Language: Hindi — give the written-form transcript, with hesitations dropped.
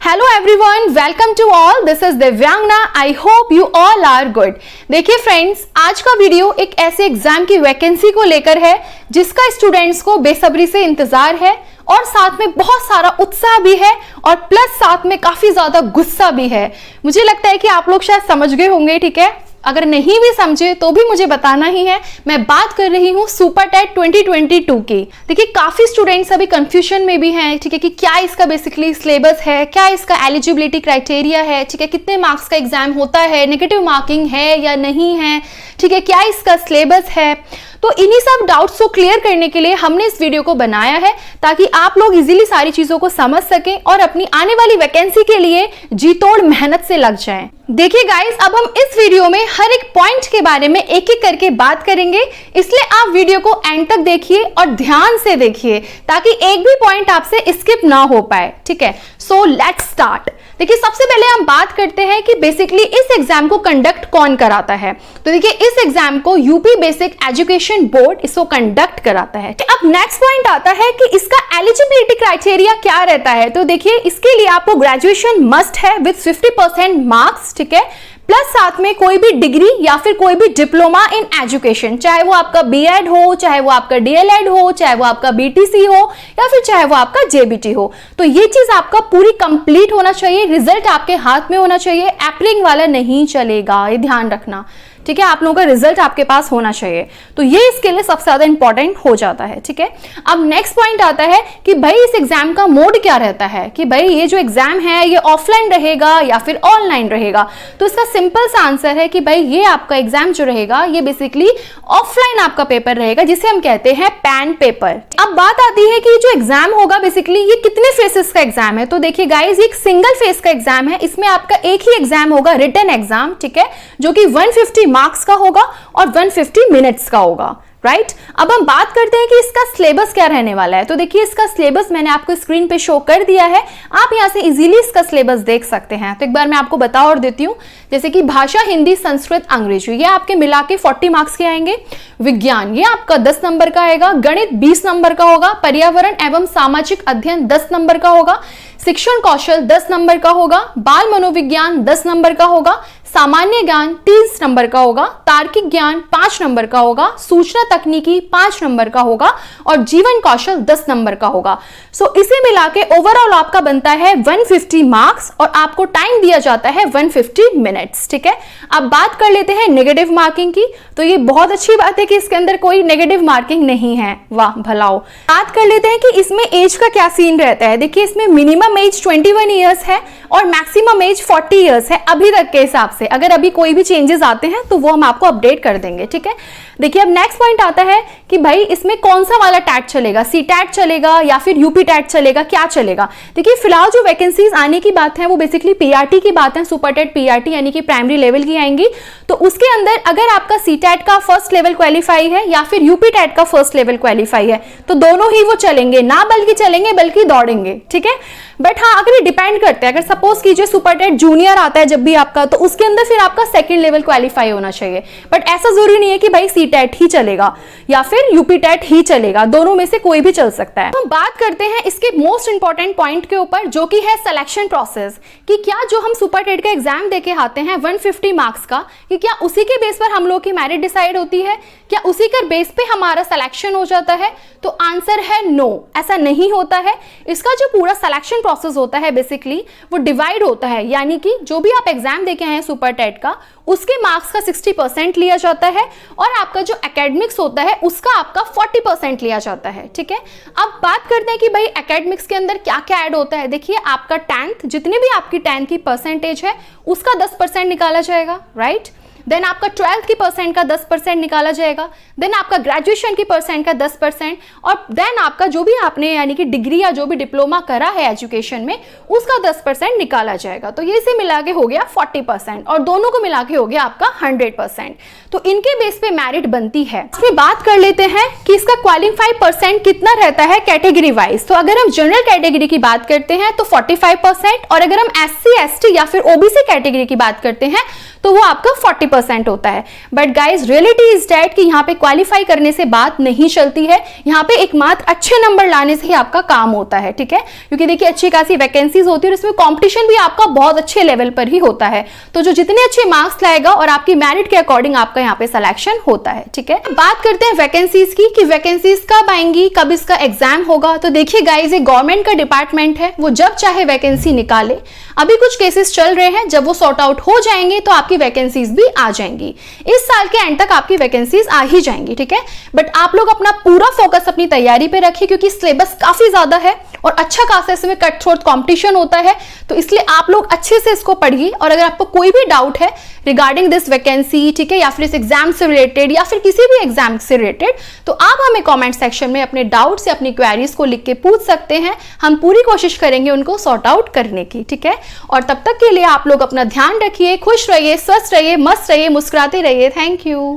Hello everyone, welcome to all. This is Divyangana. I hope you all are good. देखिए फ्रेंड्स, आज का वीडियो एक ऐसे एग्जाम की वैकेंसी को लेकर है जिसका स्टूडेंट्स को बेसब्री से इंतजार है और साथ में बहुत सारा उत्साह भी है और प्लस साथ में काफी ज्यादा गुस्सा भी है। मुझे लगता है कि आप लोग शायद समझ गए होंगे, ठीक है। अगर नहीं भी समझे तो भी मुझे बताना ही है। मैं बात कर रही हूँ सुपर टेट 2022 की। देखिए काफी स्टूडेंट्स अभी कंफ्यूजन में भी हैं, ठीक है, कि क्या इसका बेसिकली सिलेबस है, क्या इसका एलिजिबिलिटी क्राइटेरिया है, ठीक है, कितने मार्क्स का एग्जाम होता है, नेगेटिव मार्किंग है या नहीं है, ठीक है, क्या इसका सिलेबस है। तो इन्हीं सब डाउट्स को क्लियर करने के लिए हमने इस वीडियो को बनाया है ताकि आप लोग इजीली सारी चीजों को समझ सकें और अपनी आने वाली वैकेंसी के लिए जी तोड़ मेहनत से लग जाएं। देखिए गाइस, अब हम इस वीडियो में हर एक पॉइंट के बारे में एक एक करके बात करेंगे, इसलिए आप वीडियो को एंड तक देखिए और ध्यान से देखिए ताकि एक भी पॉइंट आपसे स्किप ना हो पाए, ठीक है। So let's start. देखिए सबसे पहले हम बात करते हैं कि बेसिकली इस एग्जाम को कंडक्ट कौन कराता है। तो देखिए इस एग्जाम को यूपी बेसिक एजुकेशन बोर्ड इसको कंडक्ट कराता है। अब नेक्स्ट पॉइंट आता है कि इसका एलिजिबिलिटी क्राइटेरिया क्या रहता है। तो देखिए इसके लिए आपको ग्रेजुएशन मस्ट है विद 50% मार्क्स, ठीक है, प्लस साथ में कोई भी डिग्री या फिर कोई भी डिप्लोमा इन एजुकेशन, चाहे वो आपका बीएड हो, चाहे वो आपका डीएलएड हो, चाहे वो आपका बीटीसी हो या फिर चाहे वो आपका जेबीटी हो। तो ये चीज आपका पूरी कंप्लीट होना चाहिए, रिजल्ट आपके हाथ में होना चाहिए, एप्लिंग वाला नहीं चलेगा, ये ध्यान रखना, ठीक है। आप लोगों का रिजल्ट आपके पास होना चाहिए, तो ये इसके लिए सबसे ज्यादा इंपॉर्टेंट हो जाता है, ठीक है। अब नेक्स्ट पॉइंट आता है कि भाई इस एग्जाम का मोड क्या रहता है, कि भाई ये जो एग्जाम है ये ऑफलाइन रहेगा या फिर ऑनलाइन रहेगा। तो इसका सिंपल सा आंसर है कि भाई ये आपका एग्जाम जो रहेगा ये बेसिकली ऑफलाइन आपका पेपर रहेगा, जिसे हम कहते हैं पैन पेपर। अब बात आती है कि जो एग्जाम होगा बेसिकली ये कितने फेसेस का एग्जाम है। तो देखिए गाइज, ये एक सिंगल फेस का एग्जाम है। इसमें आपका एक ही एग्जाम होगा, रिटन एग्जाम, ठीक है, जो कि 150 मार्क्स का होगा और 150 मिनट्स का होगा, राइट। अब हम बात करते हैं कि इसका सिलेबस क्या रहने वाला है। तो देखिए इसका सिलेबस मैंने आपको स्क्रीन पे शो कर दिया है, आप यहां से इजीली इसका सिलेबस देख सकते हैं। तो एक बार मैं आपको बता और देती हूं, जैसे कि भाषा हिंदी, संस्कृत, अंग्रेजी, ये आपके मिला के 40 मार्क्स के आएंगे। विज्ञान ये आपका 10 नंबर का आएगा। गणित 20 नंबर का होगा। पर्यावरण एवं सामाजिक अध्ययन 10 नंबर का होगा। शिक्षण कौशल 10 नंबर का होगा। बाल मनोविज्ञान 10 नंबर का होगा। सामान्य ज्ञान 30 नंबर का होगा। तार्किक ज्ञान 5 नंबर का होगा। सूचना तकनीकी 5 नंबर का होगा और जीवन कौशल 10 नंबर का होगा। सो इसे मिला के ओवरऑल आपका बनता है 150 मार्क्स और आपको टाइम दिया जाता है 150 मिनट्स, ठीक है। अब बात कर लेते हैं नेगेटिव मार्किंग की। तो ये बहुत अच्छी बात है कि इसके अंदर कोई नेगेटिव मार्किंग नहीं है, वाह भलाओ। बात कर लेते हैं कि इसमें एज का क्या सीन रहता है। देखिए इसमें मिनिमम एज 21 ईयर्स है और मैक्सिमम एज 40 ईयर्स है अभी तक के हिसाब से। अगर अभी कोई भी चेंजेस आते हैं तो वो हम आपको अपडेट कर देंगे, ठीक है। देखिए अब नेक्स्ट पॉइंट आता है कि भाई इसमें कौन सा वाला टैट चलेगा, सी टैट चलेगा या फिर यूपी टैट चलेगा, क्या चलेगा। देखिए फिलहाल जो वैकेंसीज आने की बात है वो बेसिकली पीआरटी की बात है, सुपर टेट पीआरटी यानी कि प्राइमरी लेवल की आएंगी। तो उसके अंदर अगर आपका सी टैट का फर्स्ट लेवल क्वालिफाई है या फिर यूपी टैट का फर्स्ट लेवल क्वालिफाई है तो दोनों ही वो चलेंगे, ना बल्कि चलेंगे बल्कि दौड़ेंगे, ठीक है। बट हाँ, अगर ये डिपेंड करते हैं, अगर सपोज कीजिए सुपर टेट जूनियर आता है जब भी आपका, तो उसके अंदर फिर आपका सेकंड लेवल क्वालिफाई होना चाहिए। बट ऐसा जरूरी नहीं है कि भाई सी टेट ही चलेगा या फिर यूपी टेट ही चलेगा, दोनों में से कोई भी चल सकता है। हम बात करते हैं इसके मोस्ट इंपॉर्टेंट पॉइंट के ऊपर, जो कि है सिलेक्शन प्रोसेस, कि क्या जो हम सुपर टेट का एग्जाम देके आते हैं 150 मार्क्स का, कि क्या उसी के बेस पर हम लोग की मेरिट डिसाइड होती है, क्या उसी के बेस पे हमारा सिलेक्शन हो जाता है। तो आंसर है नो, ऐसा नहीं होता है। इसका जो पूरा सिलेक्शन प्रोसेस होता है बेसिकली वो डिवाइड होता है, यानी कि जो भी आप एग्जाम देके आए हैं सुपर टेट का, उसके मार्क्स का 60% लिया जाता है और आपका जो एकेडमिक्स होता है उसका आपका 40% लिया जाता है, ठीक है। अब बात करते हैं कि भाई एकेडमिक्स के अंदर क्या क्या ऐड होता है। देखिए आपका 10th, जितनी भी आपकी 10th की परसेंटेज है उसका 10% निकाला जाएगा, राइट। देन आपका 12th की परसेंट का 10% निकाला जाएगा। देन आपका ग्रेजुएशन की परसेंट का 10% और देन आपका जो भी आपने यानी कि डिग्री या जो भी डिप्लोमा करा है एजुकेशन में उसका 10% निकाला जाएगा। तो ये से मिला के हो गया 40% और दोनों को मिला के हो गया आपका 100%। तो इनके बेस पे मेरिट बनती है। इसमें बात कर लेते हैं कि इसका क्वालिफाई परसेंट कितना रहता है कैटेगरी वाइज। तो अगर हम जनरल कैटेगरी की बात करते हैं तो 45% और अगर हम SC ST या फिर OBC कैटेगरी की बात करते हैं तो वो आपका 40% होता है। But guys reality is that कि यहाँ पे क्वालिफाई करने से बात नहीं चलती है, यहाँ पे एकमात्र अच्छे नंबर लाने से ही आपका काम होता है, ठीक है। क्योंकि देखिए अच्छी खासी वैकेंसीज होती है और इसमें कॉम्पिटिशन भी आपका बहुत अच्छे लेवल पर ही होता है। तो जो जितने अच्छे मार्क्स लाएगा और आपकी मेरिट के अकॉर्डिंग आपका यहाँ पे सिलेक्शन होता है, ठीक है। बात करते हैं वैकेंसीज की कि वैकेंसीज कब आएंगी, कब इसका एग्जाम होगा। तो देखिए गाइज ये गवर्नमेंट का डिपार्टमेंट है, वो जब चाहे वैकेंसी निकाले। अभी कुछ केसेस चल रहे हैं, जब वो सॉर्ट आउट हो जाएंगे तो आपकी वैकेंसीज भी आ जाएंगी। इस साल के एंड तक आपकी वैकेंसीज आ ही जाएंगी, ठीक है। बट आप लोग अपना पूरा फोकस अपनी तैयारी पे रखिए क्योंकि सिलेबस काफी ज्यादा है और अच्छा खासा इसमें कट थ्रोट कंपटीशन होता है। तो इसलिए आप लोग अच्छे से इसको पढ़िए और अगर आपको कोई भी डाउट है रिगार्डिंग दिस वैकेंसी, ठीक है, या फिर इस एग्जाम से रिलेटेड या फिर किसी भी एग्जाम से रिलेटेड, तो आप हमें कमेंट सेक्शन में अपने डाउट्स या अपनी क्वेरीज को लिख के पूछ सकते हैं। हम पूरी कोशिश करेंगे उनको सॉर्ट आउट करने की, ठीक है। और तब तक के लिए आप लोग अपना ध्यान रखिए, खुश रहिए, स्वस्थ रहिए, मस्त रहिए, मुस्कुराते रहिए। Thank you.